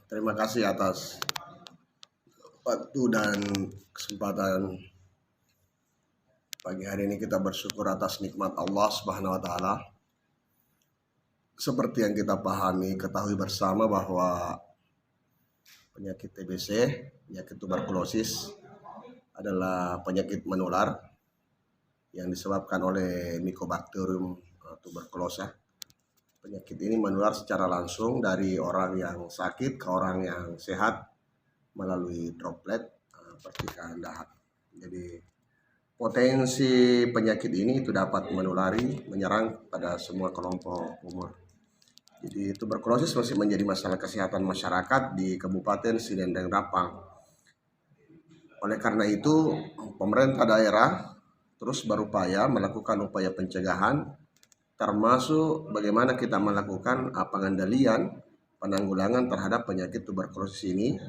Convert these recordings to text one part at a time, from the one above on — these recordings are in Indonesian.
Terima kasih atas waktu dan kesempatan pagi hari ini. Kita bersyukur atas nikmat Allah Subhanahu wa taala. Seperti yang kita pahami, ketahui bersama bahwa penyakit TBC, penyakit tuberkulosis adalah penyakit menular yang disebabkan oleh Mycobacterium tuberculosa. Penyakit ini menular secara langsung dari orang yang sakit ke orang yang sehat melalui droplet percikan dahak. Jadi potensi penyakit ini itu dapat menulari, menyerang pada semua kelompok umur. Jadi tuberkulosis masih menjadi masalah kesehatan masyarakat di Kabupaten Sidendang Rapang. Oleh karena itu, pemerintah daerah terus berupaya melakukan upaya pencegahan, termasuk bagaimana kita melakukan pengendalian penanggulangan terhadap penyakit tuberkulosis ini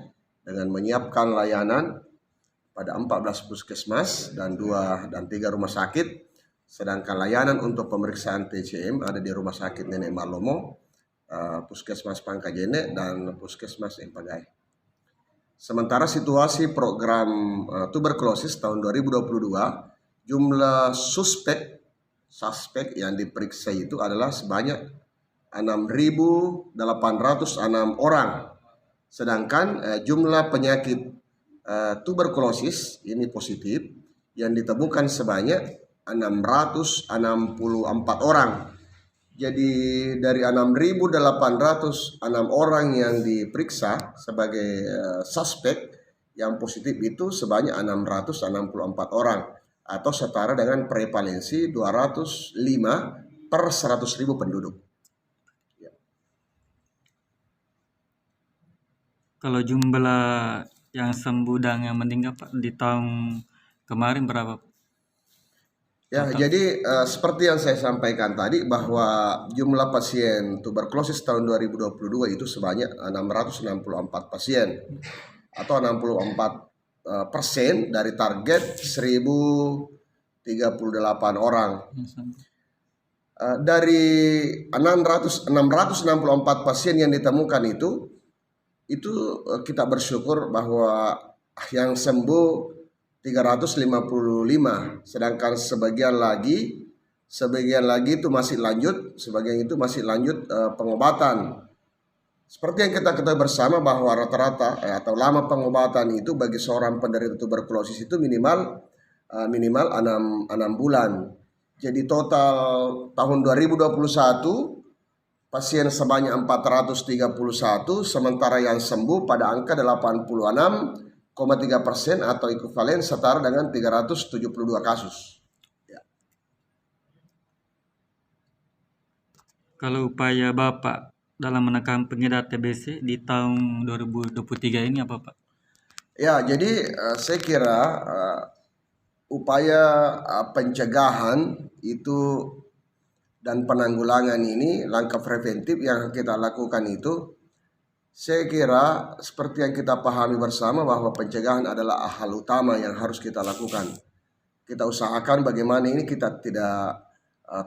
dengan menyiapkan layanan pada 14 puskesmas dan 2 dan 3 rumah sakit, sedangkan layanan untuk pemeriksaan TCM ada di Rumah Sakit Nenek Malomo, Puskesmas Pangkajene, dan Puskesmas Empagai. Sementara situasi program tuberkulosis tahun 2022, jumlah suspek yang diperiksa itu adalah sebanyak 6.806 orang. Sedangkan jumlah penyakit tuberkulosis ini positif yang ditemukan sebanyak 664 orang. Jadi dari 6.806 orang yang diperiksa sebagai suspek yang positif itu sebanyak 664 orang atau setara dengan prevalensi 205 per 100.000 penduduk. Kalau jumlah yang sembuh dan yang meninggal Pak di tahun kemarin berapa? Ya, jadi seperti yang saya sampaikan tadi bahwa jumlah pasien tuberkulosis tahun 2022 itu sebanyak 664 pasien atau 64% dari target 1.038 orang. Dari 664 pasien yang ditemukan itu kita bersyukur bahwa yang sembuh 355, sedangkan sebagian lagi itu masih lanjut, sebagian itu masih lanjut pengobatan. Seperti yang kita ketahui bersama bahwa rata-rata atau lama pengobatan itu bagi seorang penderita tuberkulosis itu minimal 6 bulan. Jadi total tahun 2021 pasien sebanyak 431, sementara yang sembuh pada angka 86,3% atau ekuivalen setara dengan 372 kasus. Ya. Kalau upaya Bapak dalam menekan pengidap TBC di tahun 2023 ini apa Pak? Ya, jadi saya kira upaya pencegahan itu dan penanggulangan ini, langkah preventif yang kita lakukan itu, saya kira seperti yang kita pahami bersama bahwa pencegahan adalah hal utama yang harus kita lakukan. Kita usahakan bagaimana ini kita tidak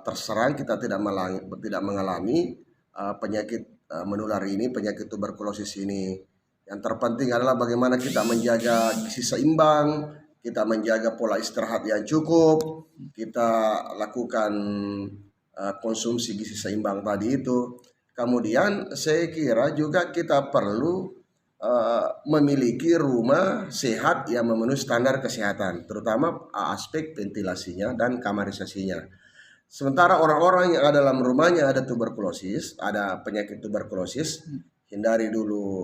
terserang, kita tidak mengalami penyakit menular ini, penyakit tuberkulosis ini. Yang terpenting adalah bagaimana kita menjaga gizi seimbang, kita menjaga pola istirahat yang cukup, kita lakukan konsumsi gizi seimbang tadi itu. Kemudian saya kira juga kita perlu memiliki rumah sehat yang memenuhi standar kesehatan, terutama aspek ventilasinya dan kamarisasinya. Sementara orang-orang yang ada dalam rumahnya ada tuberkulosis, ada penyakit tuberkulosis, hindari dulu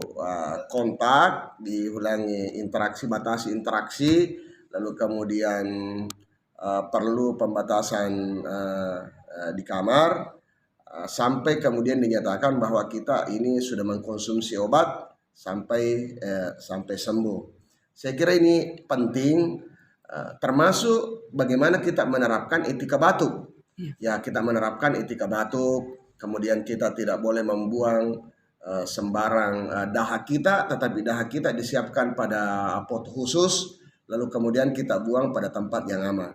kontak, diulangi interaksi, batasi interaksi, lalu kemudian perlu pembatasan di kamar sampai kemudian dinyatakan bahwa kita ini sudah mengkonsumsi obat sampai sembuh. Saya kira ini penting, termasuk bagaimana kita menerapkan etika batuk. Ya, kita menerapkan etika batuk, kemudian kita tidak boleh membuang sembarang dahak kita, tetapi dahak kita disiapkan pada pot khusus, lalu kemudian kita buang pada tempat yang aman.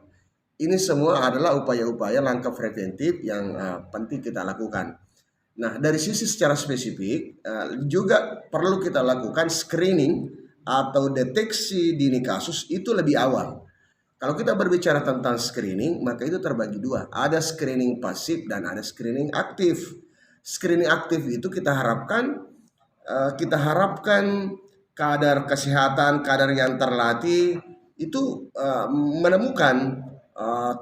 Ini semua adalah upaya-upaya langkah preventif yang penting kita lakukan. Nah, dari sisi secara spesifik juga perlu kita lakukan screening atau deteksi dini kasus itu lebih awal. Kalau kita berbicara tentang screening, maka itu terbagi dua. Ada screening pasif dan ada screening aktif. Screening aktif itu kita harapkan kadar kesehatan, kadar yang terlatih itu menemukan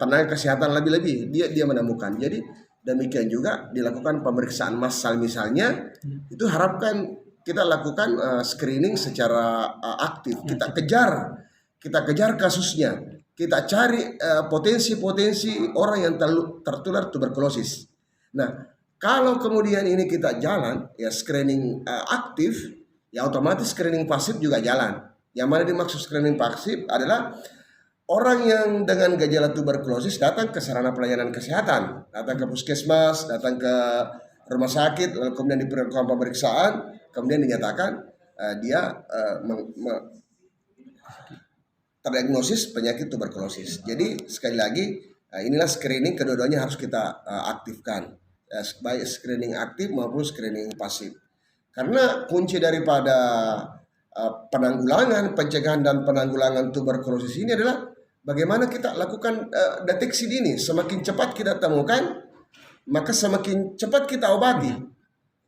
tenaga kesehatan lebih-lebih. Dia menemukan. Jadi demikian juga dilakukan pemeriksaan massal misalnya, itu harapkan kita lakukan screening secara aktif. Kita kejar kasusnya. Kita cari potensi-potensi orang yang tertular tuberkulosis. Nah, kalau kemudian ini kita jalan, ya screening aktif, ya otomatis screening pasif juga jalan. Yang mana dimaksud screening pasif adalah orang yang dengan gejala tuberkulosis datang ke sarana pelayanan kesehatan, datang ke puskesmas, datang ke rumah sakit, lalu kemudian diperlakukan pemeriksaan, kemudian dinyatakan dia terdiagnosis penyakit tuberkulosis. Jadi sekali lagi inilah screening, kedua-duanya harus kita aktifkan, baik screening aktif maupun screening pasif. Karena kunci daripada penanggulangan, pencegahan dan penanggulangan tuberkulosis ini adalah bagaimana kita lakukan deteksi dini. Semakin cepat kita temukan, maka semakin cepat kita obati.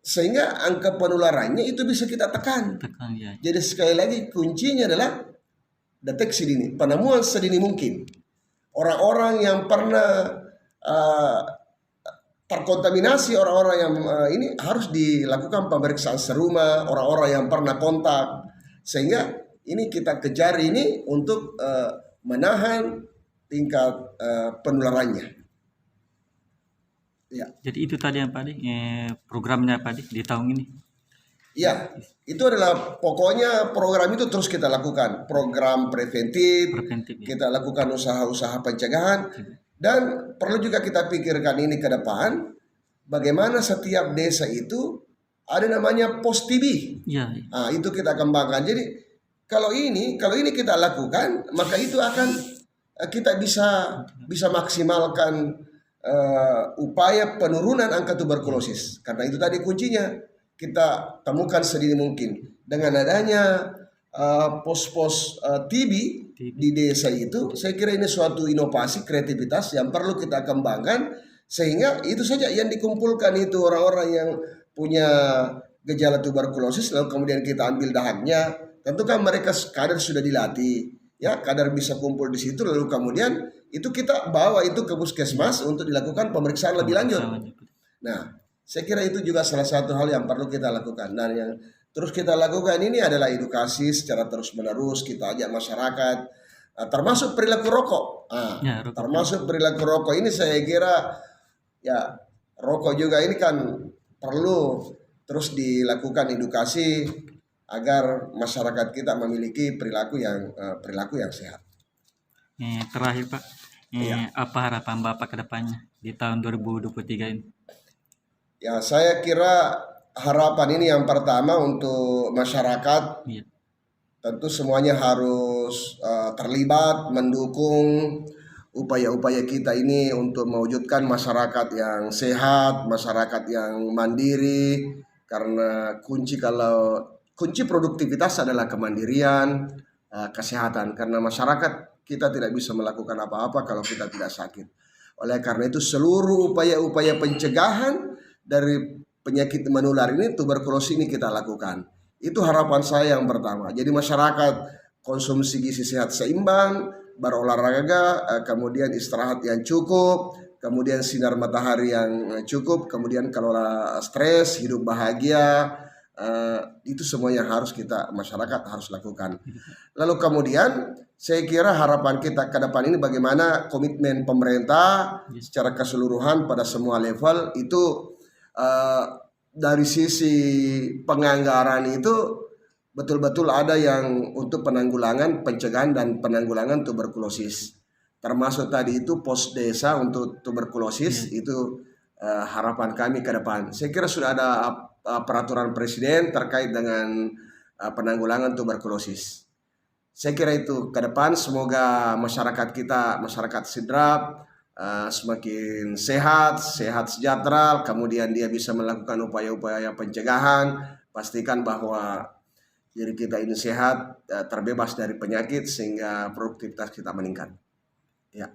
Sehingga angka penularannya itu bisa kita tekan. Ya. Jadi sekali lagi kuncinya adalah deteksi dini, penemuan sedini mungkin. Orang-orang yang pernah terkontaminasi, orang-orang yang ini harus dilakukan pemeriksaan seruma, orang-orang yang pernah kontak, sehingga ini kita kejar ini untuk menahan tingkat penularannya. Ya. Jadi itu tadi yang Pak Adi, programnya Pak Adi di tahun ini. Ya, itu adalah pokoknya program itu terus kita lakukan, program preventif ya. Kita lakukan usaha-usaha pencegahan, dan perlu juga kita pikirkan ini ke depan, bagaimana setiap desa itu ada namanya pos TB. Ya. Nah, itu kita kembangkan. Jadi kalau ini kita lakukan, maka itu akan kita bisa maksimalkan upaya penurunan angka tuberkulosis. Karena itu tadi kuncinya. Kita temukan sedini mungkin dengan adanya pos-pos TB di desa itu. Saya kira ini suatu inovasi, kreativitas yang perlu kita kembangkan, sehingga itu saja yang dikumpulkan itu orang-orang yang punya gejala tuberkulosis, lalu kemudian kita ambil dahannya. Tentu kan mereka kadar sudah dilatih, ya kadar bisa kumpul di situ, lalu kemudian itu kita bawa itu ke puskesmas untuk dilakukan pemeriksaan lebih lanjut. Nah, saya kira itu juga salah satu hal yang perlu kita lakukan. Dan yang terus kita lakukan ini adalah edukasi secara terus-menerus. Kita ajak masyarakat, termasuk perilaku rokok. Termasuk perilaku rokok ini saya kira ya rokok juga ini kan perlu terus dilakukan edukasi agar masyarakat kita memiliki perilaku yang sehat. Terakhir Pak, apa harapan Bapak ke depannya di tahun 2023 ini? Ya, saya kira harapan ini yang pertama untuk masyarakat, tentu semuanya harus terlibat mendukung upaya-upaya kita ini untuk mewujudkan masyarakat yang sehat, masyarakat yang mandiri. Karena kunci produktivitas adalah kemandirian, kesehatan. Karena masyarakat kita tidak bisa melakukan apa-apa kalau kita tidak sakit. Oleh karena itu seluruh upaya-upaya pencegahan dari penyakit menular ini, tuberkulosis ini kita lakukan. Itu harapan saya yang pertama. Jadi masyarakat konsumsi gizi sehat seimbang, berolahraga, kemudian istirahat yang cukup, kemudian sinar matahari yang cukup, kemudian kelola stres, hidup bahagia, itu semuanya harus masyarakat harus lakukan. Lalu kemudian saya kira harapan kita ke depan ini bagaimana komitmen pemerintah secara keseluruhan pada semua level itu dari sisi penganggaran itu betul-betul ada yang untuk penanggulangan, pencegahan dan penanggulangan tuberkulosis. Termasuk tadi itu pos desa untuk tuberkulosis, itu harapan kami ke depan. Saya kira sudah ada peraturan presiden terkait dengan penanggulangan tuberkulosis. Saya kira itu ke depan, semoga masyarakat kita, masyarakat Sidrap, semakin sehat sejahtera, kemudian dia bisa melakukan upaya-upaya pencegahan, pastikan bahwa diri kita ini sehat, terbebas dari penyakit sehingga produktivitas kita meningkat. Ya.